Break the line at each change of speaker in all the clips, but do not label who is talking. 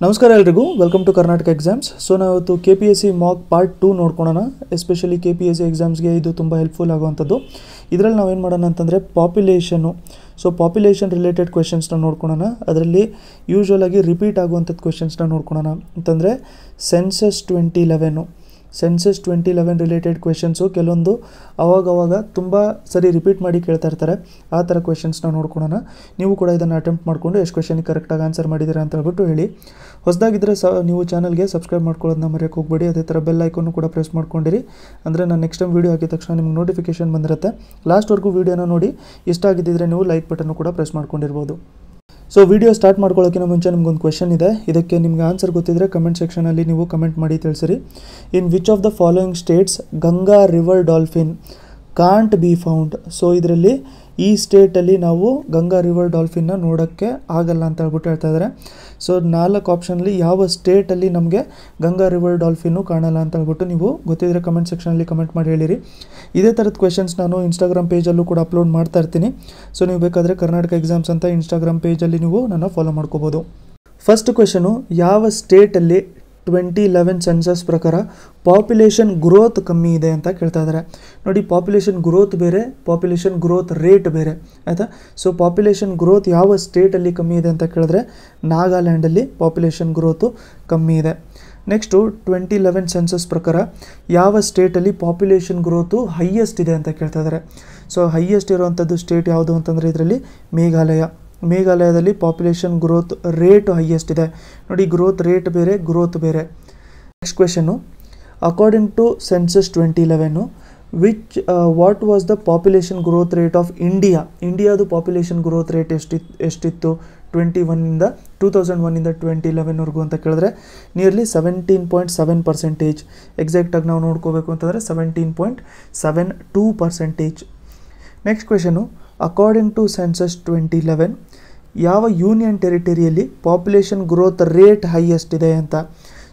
ನಮಸ್ಕಾರ ಎಲ್ರಿಗೂ welcome to Karnataka exams. So ನಾವತ್ತು KPSC ಮಾಕ್ ಪಾರ್ಟ್ 2 ನೋಡ್ಕೊಳ್ಳೋಣ. ಎಸ್ಪೆಷಲಿ KPSC ಎಕ್ಸಾಮ್ಸ್ಗೆ ಇದು ತುಂಬ ಹೆಲ್ಪ್ಫುಲ್ ಆಗುವಂಥದ್ದು. ಇದರಲ್ಲಿ ನಾವೇನು ಮಾಡೋಣ ಅಂತಂದರೆ ಪಾಪ್ಯುಲೇಷನ್ ರಿಲೇಟೆಡ್ ಕ್ವೆಶನ್ಸ್ನ ನೋಡ್ಕೊಳ್ಳೋಣ. ಅದರಲ್ಲಿ ಯೂಶ್ವಲ್ ಆಗಿ ರಿಪೀಟ್ ಆಗುವಂಥದ್ದು ಕ್ವೆಶನ್ಸ್ನ ನೋಡ್ಕೊಳ್ಳೋಣ ಅಂತಂದರೆ ಸೆನ್ಸಸ್ 2011 ರಿಲೇಟೆಡ್ ಕ್ವೆಶನ್ಸು ಕೆಲವೊಂದು ಅವಾಗವಾಗ ತುಂಬ ಸರಿ ರಿಪೀಟ್ ಮಾಡಿ ಕೇಳ್ತಾ ಇರ್ತಾರೆ. ಆ ಥರ ಕ್ವೆಶನ್ಸ್ನ ನೋಡ್ಕೊಳ್ಳೋಣ. ನೀವು ಕೂಡ ಇದನ್ನು ಅಟೆಂಪ್ಟ್ ಮಾಡಿಕೊಂಡು ಎಷ್ಟು ಕ್ವೆಶನ್ಗೆ ಕರೆಕ್ಟಾಗಿ ಆನ್ಸರ್ ಮಾಡಿದ್ದೀರಾ ಅಂತ ಹೇಳ್ಬಿಟ್ಟು ಹೇಳಿ. ಹೊಸದಾಗಿದ್ದರೆ ನೀವು ಚಾನಲ್ಗೆ ಸಬ್ಸ್ಕ್ರೈಬ್ ಮಾಡ್ಕೊಳ್ಳೋದನ್ನ ಮರೆಯೋಕ್ಕೆ ಹೋಗಬೇಡಿ. ಅದೇ ಥರ ಬೆಲ್ ಐಕನ್ನು ಕೂಡ ಪ್ರೆಸ್ ಮಾಡ್ಕೊಂಡಿರಿ. ಅಂದರೆ ನಾನು ನೆಕ್ಸ್ಟ್ ಟೈಮ್ ವೀಡಿಯೋ ಹಾಕಿದ ತಕ್ಷಣ ನಿಮ್ಗೆ ನೋಟಿಫಿಕೇಶನ್ ಬಂದಿರುತ್ತೆ. ಲಾಸ್ಟ್ವರೆಗೂ ವೀಡಿಯೋನ ನೋಡಿ ಇಷ್ಟ ಆಗಿದ್ದರೆ ನೀವು ಲೈಕ್ ಬಟನ್ನು ಕೂಡ ಪ್ರೆಸ್ ಮಾಡ್ಕೊಂಡಿರ್ಬೋದು. ಸೊ ವಿಡಿಯೋ ಸ್ಟಾರ್ಟ್ ಮಾಡ್ಕೊಳ್ಳೋಕ್ಕಿಂತ ಮುಂಚೆ ನಿಮ್ಗೊಂದು ಕ್ವೆಶನ್ ಇದೆ. ಇದಕ್ಕೆ ನಿಮ್ಗೆ ಆನ್ಸರ್ ಗೊತ್ತಿದ್ದರೆ ಕಮೆಂಟ್ ಸೆಕ್ಷನಲ್ಲಿ ನೀವು ಕಮೆಂಟ್ ಮಾಡಿ ತಿಳಿಸಿರಿ. In which of the following States Ganga river dolphin can't be found? So ಇದರಲ್ಲಿ ಈ ಸ್ಟೇಟಲ್ಲಿ ನಾವು ಗಂಗಾ ರಿವರ್ ಡಾಲ್ಫಿನ್ನ ನೋಡೋಕ್ಕೆ ಆಗಲ್ಲ ಅಂತ ಹೇಳ್ಬಿಟ್ಟು ಹೇಳ್ತಾ ಇದ್ದಾರೆ. ಸೊ 4 ಆಪ್ಷನಲ್ಲಿ ಯಾವ ಸ್ಟೇಟಲ್ಲಿ ನಮಗೆ ಗಂಗಾ ರಿವರ್ ಡಾಲ್ಫಿನ್ನು ಕಾಣಲ್ಲ ಅಂತ ಹೇಳ್ಬಿಟ್ಟು ನೀವು ಗೊತ್ತಿದ್ದರೆ ಕಮೆಂಟ್ ಸೆಕ್ಷನಲ್ಲಿ ಕಮೆಂಟ್ ಮಾಡಿ ಹೇಳಿರಿ. ಇದೇ ಥರದ ಕ್ವೆಶನ್ಸ್ ನಾನು ಇನ್ಸ್ಟಾಗ್ರಾಮ್ ಪೇಜಲ್ಲೂ ಕೂಡ ಅಪ್ಲೋಡ್ ಮಾಡ್ತಾ ಇರ್ತೀನಿ. ಸೊ ನೀವು ಬೇಕಾದರೆ ಕರ್ನಾಟಕ ಎಕ್ಸಾಮ್ಸ್ ಅಂತ ಇನ್ಸ್ಟಾಗ್ರಾಮ್ ಪೇಜಲ್ಲಿ ನೀವು ನನ್ನ ಫಾಲೋ ಮಾಡ್ಕೋಬೋದು. ಫಸ್ಟ್ ಕ್ವೆಶನು, ಯಾವ ಸ್ಟೇಟಲ್ಲಿ 2011 ಸೆನ್ಸಸ್ ಪ್ರಕಾರ ಪಾಪ್ಯುಲೇಷನ್ ಗ್ರೋತ್ ಕಮ್ಮಿ ಇದೆ ಅಂತ ಕೇಳ್ತಾ ಇದ್ದಾರೆ. ನೋಡಿ, ಪಾಪ್ಯುಲೇಷನ್ ಗ್ರೋತ್ ಬೇರೆ, ಪಾಪ್ಯುಲೇಷನ್ ಗ್ರೋತ್ ರೇಟ್ ಬೇರೆ, ಆಯಿತಾ? ಸೊ ಪಾಪ್ಯುಲೇಷನ್ ಗ್ರೋತ್ ಯಾವ ಸ್ಟೇಟಲ್ಲಿ ಕಮ್ಮಿ ಇದೆ ಅಂತ ಕೇಳಿದ್ರೆ ನಾಗಾಲ್ಯಾಂಡಲ್ಲಿ ಪಾಪ್ಯುಲೇಷನ್ ಗ್ರೋತು ಕಮ್ಮಿ ಇದೆ. ನೆಕ್ಸ್ಟು 2011 ಸೆನ್ಸಸ್ ಪ್ರಕಾರ ಯಾವ ಸ್ಟೇಟಲ್ಲಿ ಪಾಪ್ಯುಲೇಷನ್ ಗ್ರೋತು ಹೈಯೆಸ್ಟ್ ಇದೆ ಅಂತ ಕೇಳ್ತಾ ಇದ್ದಾರೆ. ಸೊ ಹೈಯೆಸ್ಟ್ ಇರುವಂಥದ್ದು ಸ್ಟೇಟ್ ಯಾವುದು ಅಂತಂದರೆ ಇದರಲ್ಲಿ ಮೇಘಾಲಯದಲ್ಲಿ ಪಾಪ್ಯುಲೇಷನ್ ಗ್ರೋತ್ ರೇಟ್ ಹೈಯೆಸ್ಟ್ ಇದೆ. ನೋಡಿ, ಗ್ರೋತ್ ರೇಟ್ ಬೇರೆ, ಗ್ರೋತ್ ಬೇರೆ. Next question, according to census 2011 what was the population growth rate of ಇಂಡಿಯಾದು ಪಾಪ್ಯುಲೇಷನ್ ಗ್ರೋತ್ ರೇಟ್ ಎಷ್ಟಿತ್ತು 2001ಇಂದ 2011ವರೆಗೂ ಅಂತ ಕೇಳಿದ್ರೆ ನಿಯರ್ಲಿ 17.7%. ಎಕ್ಸಾಕ್ಟಾಗಿ ನಾವು ನೋಡ್ಕೋಬೇಕು ಅಂತಂದರೆ 17.72%. Next question, according to census 2011 ಯಾವ ಯೂನಿಯನ್ ಟೆರಿಟರಿಯಲ್ಲಿ ಪಾಪ್ಯುಲೇಷನ್ ಗ್ರೋತ್ ರೇಟ್ ಹೈಯೆಸ್ಟ್ ಇದೆ ಅಂತ?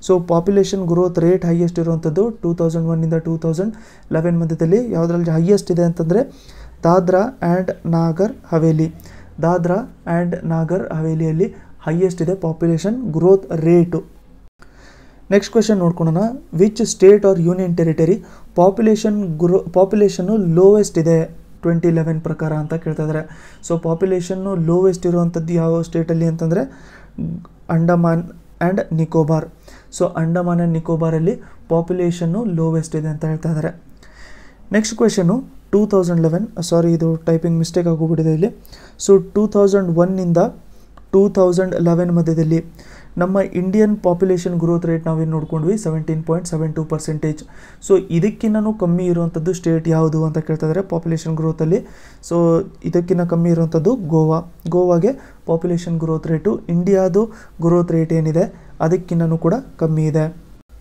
So population growth rate highest ಇರುವಂಥದ್ದು 2001ಇಂದ 2011 ಮಧ್ಯದಲ್ಲಿ ಯಾವುದರಲ್ಲಿ ಹೈಯೆಸ್ಟ್ ಇದೆ ಅಂತಂದರೆ ದಾದ್ರಾ ಆ್ಯಂಡ್ ನಾಗರ್ ಹವೇಲಿಯಲ್ಲಿ ಹೈಯೆಸ್ಟ್ ಇದೆ population growth rate. Next question ನೋಡ್ಕೊಳ್ಳೋಣ, which state or union territory population lowest ಇದೆ 2011 ಪ್ರಕಾರ ಅಂತ ಕೇಳ್ತಾ ಇದ್ದಾರೆ. ಸೊ ಪಾಪ್ಯುಲೇಷನ್ನು ಲೋವೆಸ್ಟ್ ಇರುವಂಥದ್ದು ಯಾವ ಸ್ಟೇಟಲ್ಲಿ ಅಂತಂದರೆ Andaman and Nicobar. So Andaman and ನಿಕೋಬಾರಲ್ಲಿ ಪಾಪ್ಯುಲೇಷನ್ನು ಲೋವೆಸ್ಟ್ ಇದೆ ಅಂತ ಹೇಳ್ತಾ ಇದ್ದಾರೆ. ನೆಕ್ಸ್ಟ್ ಕ್ವೆಶನು, 2011 ಇದು ಟೈಪಿಂಗ್ ಮಿಸ್ಟೇಕ್ ಆಗೋಗ್ಬಿಟ್ಟಿದೆ ಇಲ್ಲಿ. ಸೊ 2001ಇಂದ 2011 ಮಧ್ಯದಲ್ಲಿ ನಮ್ಮ ಇಂಡಿಯನ್ ಪಾಪ್ಯುಲೇಷನ್ ಗ್ರೋತ್ ರೇಟ್ ನಾವೇನು ನೋಡ್ಕೊಂಡ್ವಿ 17.72%. ಸೊ ಇದಕ್ಕಿಂತನೂ ಕಮ್ಮಿ ಇರುವಂಥದ್ದು ಸ್ಟೇಟ್ ಯಾವುದು ಅಂತ ಕೇಳ್ತಾ ಇದ್ದಾರೆ ಪಾಪ್ಯುಲೇಷನ್ ಗ್ರೋತಲ್ಲಿ. ಸೊ ಇದಕ್ಕಿಂತ ಕಮ್ಮಿ ಇರುವಂಥದ್ದು ಗೋವಾಗೆ ಪಾಪ್ಯುಲೇಷನ್ ಗ್ರೋತ್ ರೇಟು ಇಂಡಿಯಾದು ಗ್ರೋತ್ ರೇಟ್ ಏನಿದೆ ಅದಕ್ಕಿಂತನೂ ಕೂಡ ಕಮ್ಮಿ ಇದೆ.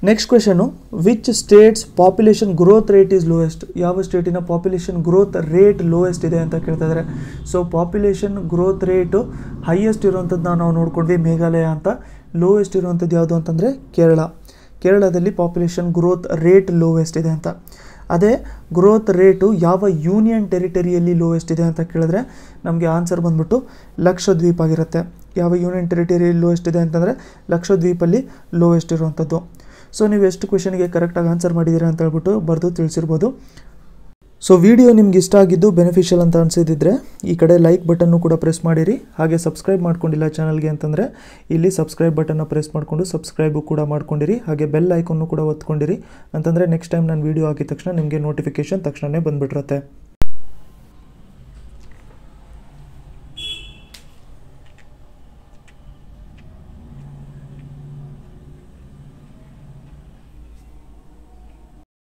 Next question, which States population growth rate is lowest? ಯಾವ ಸ್ಟೇಟಿನ ಪಾಪ್ಯುಲೇಷನ್ ಗ್ರೋತ್ ರೇಟ್ ಲೋಯೆಸ್ಟ್ ಇದೆ ಅಂತ ಕೇಳ್ತಾ ಇದ್ದಾರೆ. So population growth rate highest ಇರುವಂಥದ್ದು ನಾವು ನೋಡ್ಕೊಂಡ್ವಿ ಮೇಘಾಲಯ ಅಂತ. ಲೋಯೆಸ್ಟ್ ಇರುವಂಥದ್ದು ಯಾವುದು ಅಂತಂದರೆ ಕೇರಳದಲ್ಲಿ ಪಾಪ್ಯುಲೇಷನ್ ಗ್ರೋತ್ ರೇಟ್ ಲೋವೆಸ್ಟ್ ಇದೆ ಅಂತ. ಅದೇ ಗ್ರೋತ್ ರೇಟು ಯಾವ ಯೂನಿಯನ್ ಟೆರಿಟರಿಯಲ್ಲಿ ಲೋವೆಸ್ಟ್ ಇದೆ ಅಂತ ಕೇಳಿದ್ರೆ ನಮಗೆ ಆನ್ಸರ್ ಬಂದ್ಬಿಟ್ಟು ಲಕ್ಷದ್ವೀಪ್ ಆಗಿರುತ್ತೆ. ಯಾವ ಯೂನಿಯನ್ ಟೆರಿಟರಿಯಲ್ಲಿ ಲೋವೆಸ್ಟ್ ಇದೆ ಅಂತಂದರೆ ಲಕ್ಷದ್ವೀಪಲ್ಲಿ ಲೋವೆಸ್ಟ್ ಇರುವಂಥದ್ದು. ಸೊ ನೀವು ಎಷ್ಟು ಕ್ವೆಶನ್ಗೆ ಕರೆಕ್ಟಾಗಿ ಆನ್ಸರ್ ಮಾಡಿದ್ದೀರಾ ಅಂತ ಹೇಳ್ಬಿಟ್ಟು ಬರೆದು ತಿಳಿಸಿರ್ಬೋದು. ಸೊ ವಿಡಿಯೋ ನಿಮ್ಗೆ ಇಷ್ಟ ಆಗಿದ್ದು ಬೆನಿಫಿಷಿಯಲ್ ಅಂತ ಅನಿಸಿದ್ರೆ ಈ ಕಡೆ ಲೈಕ್ ಬಟನ್ನು ಕೂಡ ಪ್ರೆಸ್ ಮಾಡಿರಿ. ಹಾಗೆ ಸಬ್ಸ್ಕ್ರೈಬ್ ಮಾಡ್ಕೊಂಡಿಲ್ಲ ಚಾನಲ್ಗೆ ಅಂತಂದರೆ ಇಲ್ಲಿ ಸಬ್ಸ್ಕ್ರೈಬ್ ಬಟನ್ನ ಪ್ರೆಸ್ ಮಾಡಿಕೊಂಡು ಸಬ್ಸ್ಕ್ರೈಬು ಕೂಡ ಮಾಡ್ಕೊಂಡಿರಿ. ಹಾಗೆ ಬೆಲ್ ಐಕನ್ನು ಕೂಡ ಒತ್ಕೊಂಡಿರಿ ಅಂತಂದರೆ ನೆಕ್ಸ್ಟ್ ಟೈಮ್ ನಾನು ವೀಡಿಯೋ ಹಾಕಿದ ತಕ್ಷಣ ನಿಮಗೆ ನೋಟಿಫಿಕೇಷನ್ ತಕ್ಷಣವೇ ಬಂದುಬಿಟ್ಟಿರುತ್ತೆ.